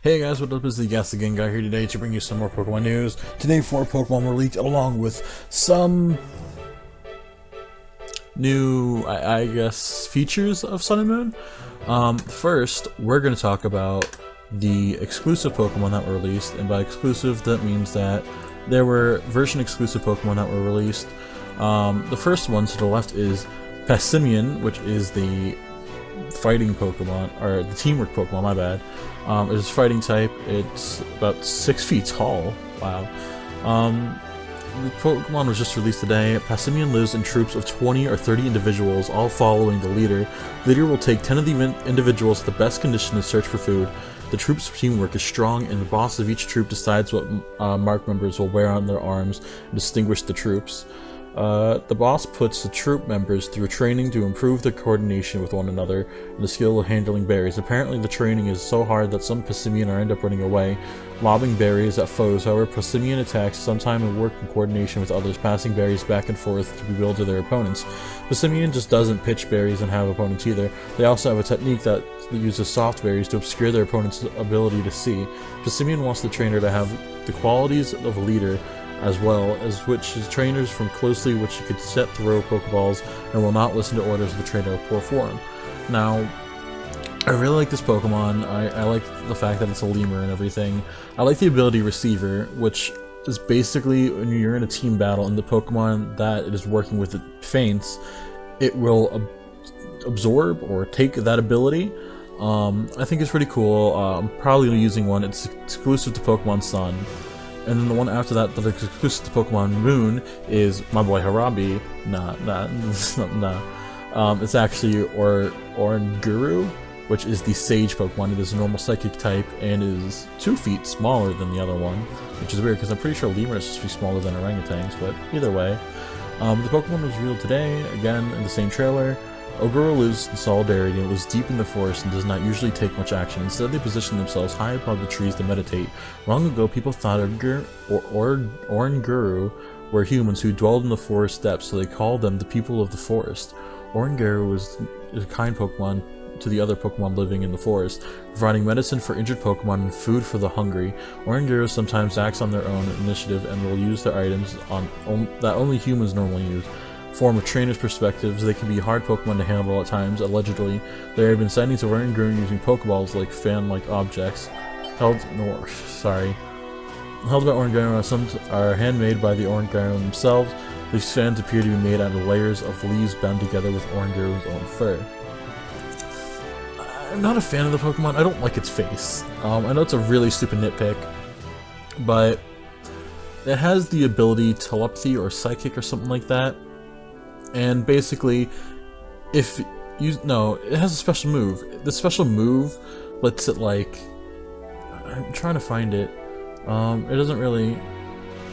Hey guys, what up? Is the Gas Again guy here today to bring you some more Pokemon news. Today, 4 Pokemon were leaked along with some new, I guess, features of Sun and Moon. First, we're going to talk about the exclusive Pokemon that were released, and by exclusive, that means that there were version exclusive Pokemon that were released. The first one to the left is Passimian, which is the fighting Pokemon, or the teamwork Pokemon, my bad. It's fighting type, it's about 6 feet tall, wow. The Pokemon was just released today. Passimian lives in troops of 20 or 30 individuals, all following the leader. The leader will take 10 of the individuals to the best condition to search for food. The troop's teamwork is strong, and the boss of each troop decides what mark members will wear on their arms and distinguish the troops. The boss puts the troop members through training to improve their coordination with one another and the skill of handling berries. Apparently the training is so hard that some Passimian end up running away, lobbing berries at foes. However, Passimian attacks sometimes and work in coordination with others, passing berries back and forth to bewilder their opponents. Passimian just doesn't pitch berries and have opponents either. They also have a technique that uses soft berries to obscure their opponent's ability to see. Passimian wants the trainer to have the qualities of a leader, as well as which his trainers from closely which he could set throw Pokeballs and will not listen to orders of the trainer of poor form. Now, I really like this Pokemon. I like the fact that it's a lemur and everything. I like the ability Receiver, which is basically when you're in a team battle and the Pokemon that it is working with it faints, it will absorb or take that ability. I think it's pretty cool. I'm probably using one. It's exclusive to Pokemon Sun. And then the one after that, that is exclusive to Pokemon Moon, is my boy Harabi. It's actually Oranguru, which is the Sage Pokemon. It is a normal Psychic type and is 2 feet smaller than the other one, which is weird because I'm pretty sure Lemur is supposed to be smaller than orangutans, but either way. The Pokemon was revealed today, again, in the same trailer. Oranguru lives in solidarity and lives deep in the forest and does not usually take much action. Instead, they position themselves high above the trees to meditate. Long ago, people thought Oranguru were humans who dwelled in the forest depths, so they called them the people of the forest. Oranguru is a kind Pokemon to the other Pokemon living in the forest, providing medicine for injured Pokemon and food for the hungry. Oranguru sometimes acts on their own initiative and will use their items that only humans normally use. From a trainer's perspective, they can be hard Pokemon to handle at times. Allegedly, there have been sightings of Oranguru using Pokeballs like fan-like objects. Held by Oranguru, some are handmade by the Oranguru themselves. These fans appear to be made out of layers of leaves bound together with Oranguru's own fur. I'm not a fan of the Pokemon. I don't like its face. I know it's a really stupid nitpick, but it has the ability Telepathy or Psychic or something like that. And basically, it has a special move. The special move lets it, like, I'm trying to find it. It doesn't really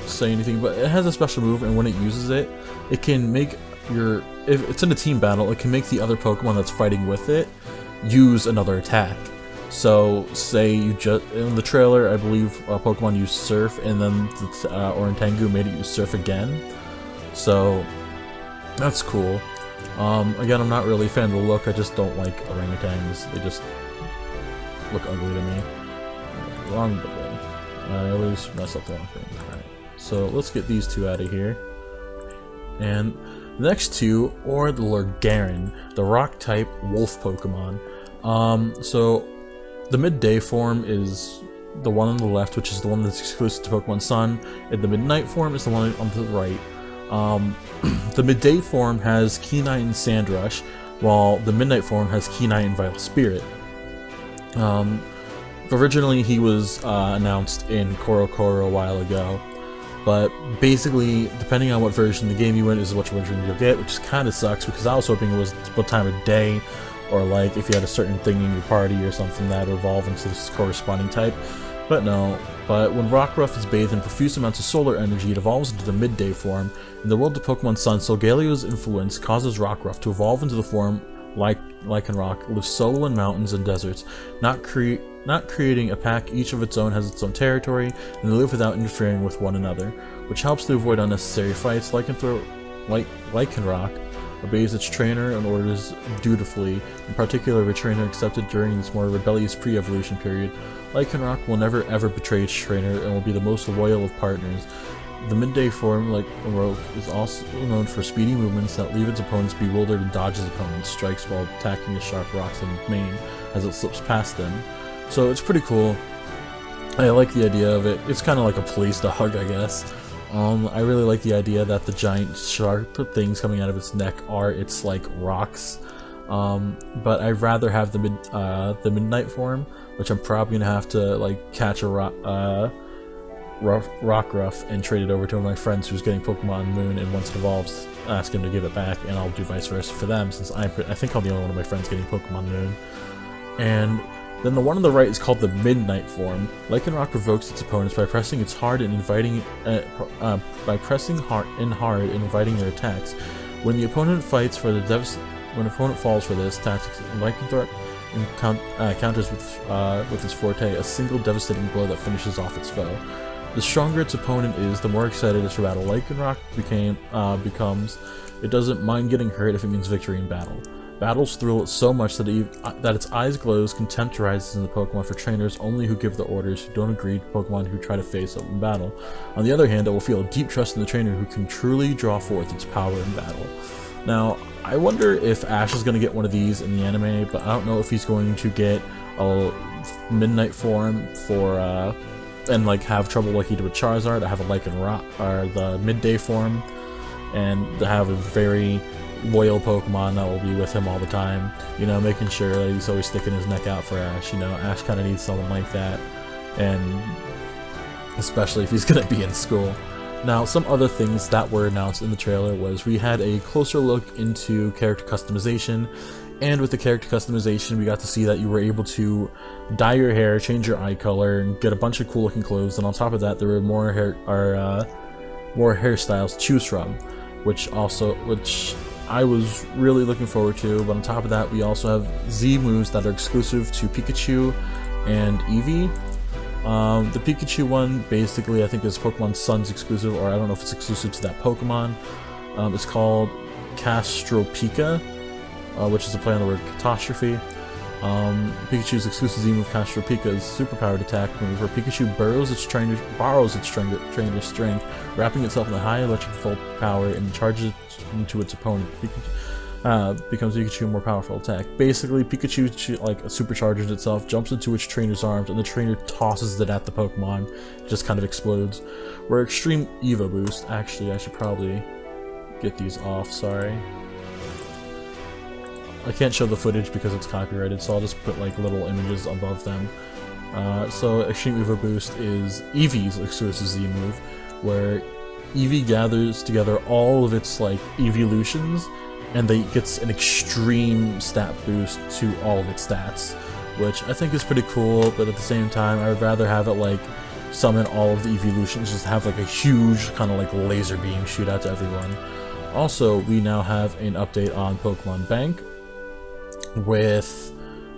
say anything, but it has a special move, and when it uses it, it can make if it's in a team battle, it can make the other Pokemon that's fighting with it use another attack. So, say you in the trailer, I believe Pokemon used Surf, and then Orantangu made it use Surf again. So that's cool. Again, I'm not really a fan of the look. I just don't like orangutans. They just look ugly to me. Wrong button. I always mess up the wrong thing. Alright, so let's get these two out of here. And the next two are the Lurgarin, the rock-type wolf Pokemon. So the midday form is the one on the left, which is the one that's exclusive to Pokemon Sun, and the midnight form is the one on the right. The midday form has Keynight and Sandrush, while the midnight form has Keynight and Vital Spirit. Originally he was announced in Korokoro a while ago, but basically, depending on what version of the game you win is what version you'll get, which kind of sucks because I was hoping it was what time of day, or like if you had a certain thing in your party or something that would evolve into this corresponding type. But no. But when Rockruff is bathed in profuse amounts of solar energy, it evolves into the midday form. In the world of Pokemon Sun, Solgalio's influence causes Rockruff to evolve into the form Lycanroc, lives solo in mountains and deserts, not creating a pack. Each of its own has its own territory, and they live without interfering with one another, which helps to avoid unnecessary fights. Lycanroc obeys its trainer and orders dutifully, in particular if a trainer accepted during this more rebellious pre-evolution period. Lycanroc will never ever betray its trainer and will be the most loyal of partners. The midday form, Lycanroc, is also known for speedy movements that leave its opponents bewildered and dodges opponents' strikes while attacking the sharp rocks in the mane as it slips past them. So it's pretty cool. I like the idea of it. It's kind of like a police dog, I guess. I really like the idea that the giant sharp things coming out of its neck are its like rocks. But I'd rather have the midnight form, which I'm probably gonna have to like catch a Rockruff and trade it over to one of my friends who's getting Pokemon Moon, and once it evolves, ask him to give it back, and I'll do vice versa for them, since I think I'm the only one of my friends getting Pokemon Moon. And then the one on the right is called the Midnight form. Lycanroc provokes its opponents by pressing its hard and inviting hard and inviting their attacks. When the opponent falls for this tactic, Lycanroc counters with its forte, a single devastating blow that finishes off its foe. The stronger its opponent is, the more excited its for battle. Lycanroc becomes. It doesn't mind getting hurt if it means victory in battle. Battles thrill it so much that its eyes glows. Contempt rises in the Pokemon for trainers only who give the orders, who don't agree to Pokemon who try to face it in battle. On the other hand, it will feel deep trust in the trainer who can truly draw forth its power in battle. Now, I wonder if Ash is going to get one of these in the anime, but I don't know if he's going to get a Midnight form for, and like have trouble like he did with Charizard, to have a Lycanroc, or the Midday form, and to have a very loyal Pokemon that will be with him all the time, you know, making sure that he's always sticking his neck out for Ash. You know, Ash kind of needs someone like that, and especially if he's going to be in school. Now, some other things that were announced in the trailer was we had a closer look into character customization, and with the character customization we got to see that you were able to dye your hair, change your eye color, and get a bunch of cool looking clothes, and on top of that there were more hairstyles to choose from, which I was really looking forward to. But on top of that, we also have Z moves that are exclusive to Pikachu and Eevee. The Pikachu one, basically, I think is Pokemon Sun's exclusive, or I don't know if it's exclusive to that Pokemon. It's called Castropika, which is a play on the word catastrophe. Pikachu's exclusive Z move, Castropika, is a superpowered attack move where Pikachu borrows its trainer's strength, wrapping itself in a high electrical power and charges it into its opponent. Becomes Pikachu a more powerful attack. Basically, Pikachu like supercharges itself, jumps into its trainer's arms, and the trainer tosses it at the Pokemon. It just kind of explodes. Where Extreme Evo Boost, actually I should probably get these off, sorry. I can't show the footage because it's copyrighted, so I'll just put like little images above them. So Extreme Evo Boost is Eevee's exclusive Z move, where Eevee gathers together all of its like evolutions, and they gets an extreme stat boost to all of its stats, which I think is pretty cool. But at the same time, I would rather have it like summon all of the evolutions, just have like a huge kind of like laser beam shoot out to everyone. Also, we now have an update on Pokemon Bank with,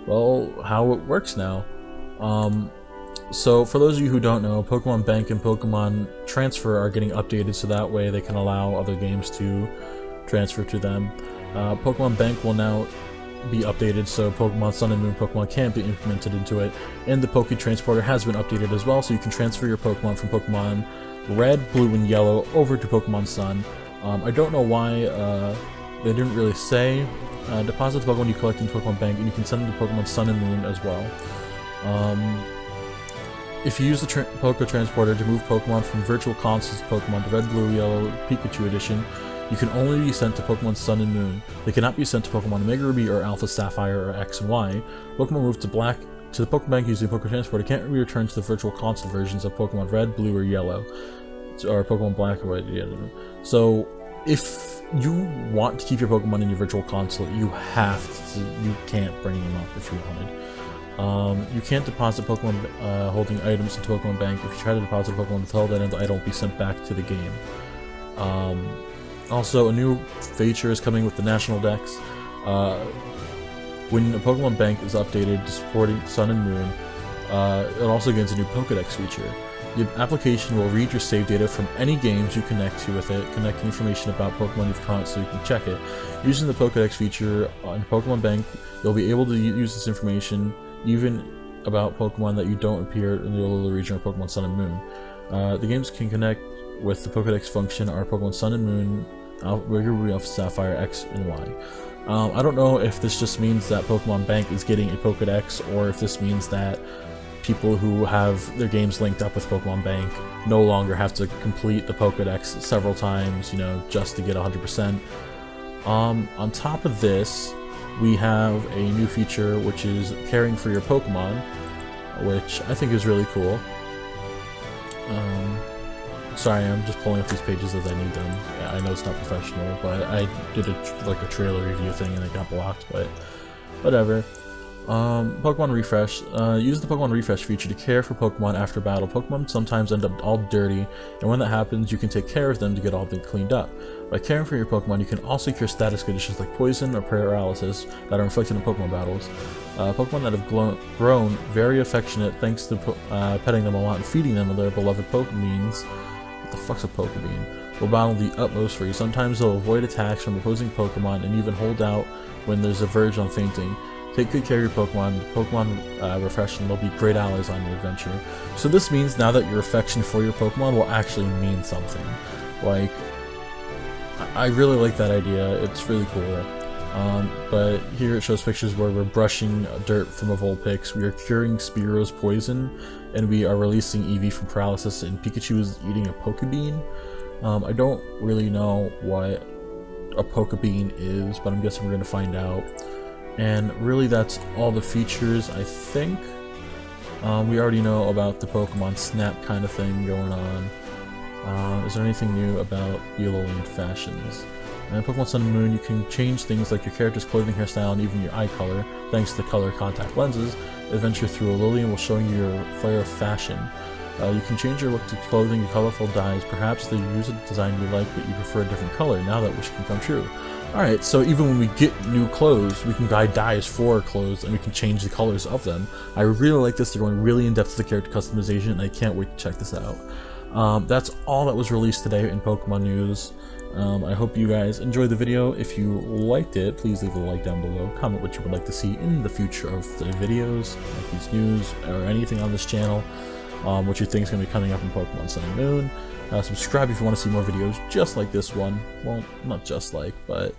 well, how it works now. So for those of you who don't know, Pokemon Bank and Pokemon Transfer are getting updated so that way they can allow other games to transfer to them. Pokemon Bank will now be updated so Pokemon Sun and Moon Pokemon can be implemented into it, and the Poké Transporter has been updated as well, so you can transfer your Pokemon from Pokemon Red, Blue, and Yellow over to Pokemon Sun. I don't know why they didn't really say. Deposit the Pokemon you collect in Pokemon Bank, and you can send them to Pokemon Sun and Moon as well. If you use the Poké Transporter to move Pokemon from Virtual Consoles Pokemon to Red, Blue, Yellow, Pikachu Edition, you can only be sent to Pokemon Sun and Moon. They cannot be sent to Pokemon Omega Ruby or Alpha Sapphire or X and Y. Pokemon moved to the Pokemon Bank using Poké Transporter can't be returned to the Virtual Console versions of Pokemon Red, Blue, or Yellow, or Pokemon Black or White. Yeah. So if you want to keep your Pokemon in your Virtual Console, you can't bring them up if you wanted. You can't deposit Pokemon holding items into Pokemon Bank. If you try to deposit Pokemon with held items, the item will be sent back to the game. Also, a new feature is coming with the National Dex. When a Pokemon Bank is updated to supporting Sun and Moon, It also gets a new Pokedex feature. The application will read your save data from any games you connect to with it, connecting information about Pokemon you've caught so you can check it. Using the Pokedex feature on Pokemon Bank, you'll be able to use this information even about Pokemon that you don't appear in the Alola region or Pokemon Sun and Moon. The games can connect with the Pokedex function are Pokemon Sun and Moon, Ruby, Alpha, Sapphire, X, and Y. I don't know if this just means that Pokemon Bank is getting a Pokedex, or if this means that people who have their games linked up with Pokemon Bank no longer have to complete the Pokedex several times, you know, just to get 100%. On top of this, we have a new feature which is caring for your Pokemon, which I think is really cool. Sorry, I'm just pulling up these pages as I need them. Yeah, I know it's not professional, but I did a trailer review thing and it got blocked, but whatever. Pokemon Refresh. Use the Pokemon Refresh feature to care for Pokemon after battle. Pokemon sometimes end up all dirty, and when that happens, you can take care of them to get all of them cleaned up. By caring for your Pokemon, you can also cure status conditions like poison or paralysis that are inflicted in Pokemon battles. Pokemon that have grown very affectionate thanks to petting them a lot and feeding them with their beloved Pokebeans. What the fuck's a Pokebean? Will battle the utmost for you. Sometimes they'll avoid attacks from opposing Pokemon and even hold out when there's a verge on fainting. Take good care of your Pokemon Refresh, and they'll be great allies on your adventure. So this means now that your affection for your Pokemon will actually mean something. Like, I really like that idea, it's really cool. But here it shows pictures where we're brushing dirt from a Vulpix, we are curing Spearow's poison, and we are releasing Eevee from paralysis, and Pikachu is eating a Pokebean. I don't really know what a Pokebean is, but I'm guessing we're going to find out. And really that's all the features, I think. We already know about the Pokemon Snap kind of thing going on. Is there anything new about the Alolan fashions? In Pokemon Sun and Moon, you can change things like your character's clothing, hairstyle, and even your eye color, thanks to color contact lenses. Adventure through Alolan will show you your flair of fashion. You can change your look to clothing, colorful dyes. Perhaps they use a design you like, but you prefer a different color. Now that wish can come true. Alright, so even when we get new clothes, we can buy dyes for our clothes, and we can change the colors of them. I really like this. They're going really in depth with the character customization, and I can't wait to check this out. That's all that was released today in Pokemon news. I hope you guys enjoyed the video. If you liked it, please leave a like down below. Comment what you would like to see in the future of the videos, like these news, or anything on this channel. What you think is going to be coming up in Pokemon Sun and Moon. Subscribe if you want to see more videos just like this one. Well, not just like, but